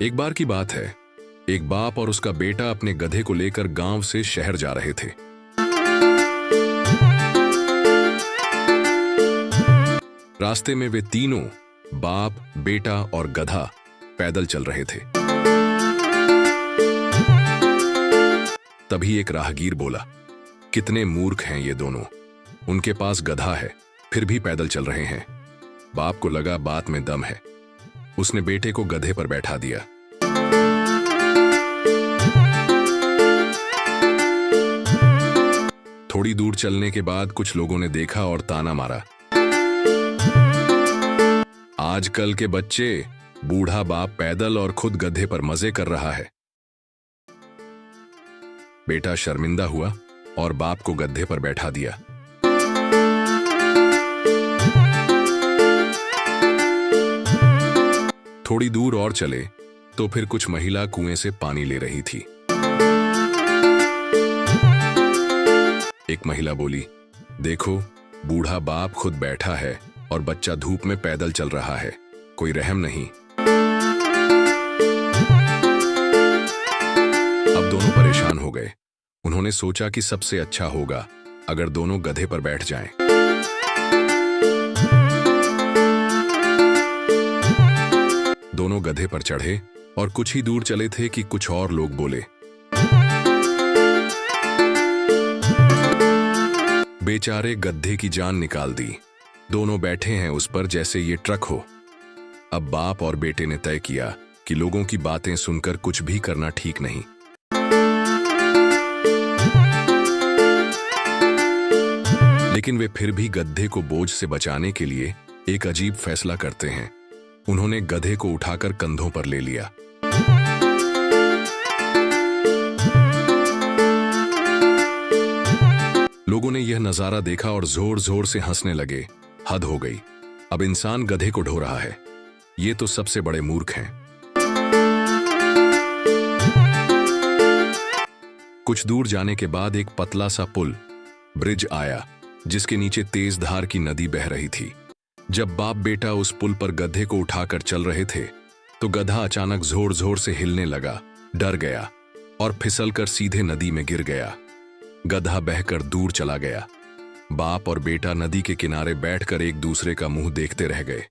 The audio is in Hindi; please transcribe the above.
एक बार की बात है, एक बाप और उसका बेटा अपने गधे को लेकर गांव से शहर जा रहे थे। रास्ते में वे तीनों, बाप, बेटा और गधा, पैदल चल रहे थे। तभी एक राहगीर बोला, कितने मूर्ख हैं ये दोनों, उनके पास गधा है फिर भी पैदल चल रहे हैं। बाप को लगा बात में दम है। उसने बेटे को गधे पर बैठा दिया। थोड़ी दूर चलने के बाद कुछ लोगों ने देखा और ताना मारा, आजकल के बच्चे, बूढ़ा बाप पैदल और खुद गधे पर मजे कर रहा है। बेटा शर्मिंदा हुआ और बाप को गधे पर बैठा दिया। थोड़ी दूर और चले तो फिर कुछ महिला कुएं से पानी ले रही थी। एक महिला बोली, देखो, बूढ़ा बाप खुद बैठा है और बच्चा धूप में पैदल चल रहा है, कोई रहम नहीं। अब दोनों परेशान हो गए। उन्होंने सोचा कि सबसे अच्छा होगा अगर दोनों गधे पर बैठ जाएं। दोनों गधे पर चढ़े और कुछ ही दूर चले थे कि कुछ और लोग बोले, बेचारे गधे की जान निकाल दी, दोनों बैठे हैं उस पर जैसे ये ट्रक हो। अब बाप और बेटे ने तय किया कि लोगों की बातें सुनकर कुछ भी करना ठीक नहीं। लेकिन वे फिर भी गधे को बोझ से बचाने के लिए एक अजीब फैसला करते हैं। उन्होंने गधे को उठाकर कंधों पर ले लिया। लोगों ने यह नजारा देखा और जोर जोर से हंसने लगे। हद हो गई, अब इंसान गधे को ढो रहा है, ये तो सबसे बड़े मूर्ख हैं। कुछ दूर जाने के बाद एक पतला सा पुल, ब्रिज आया, जिसके नीचे तेज धार की नदी बह रही थी। जब बाप बेटा उस पुल पर गधे को उठाकर चल रहे थे तो गधा अचानक जोर जोर से हिलने लगा, डर गया और फिसलकर सीधे नदी में गिर गया। गधा बहकर दूर चला गया। बाप और बेटा नदी के किनारे बैठकर एक दूसरे का मुंह देखते रह गए।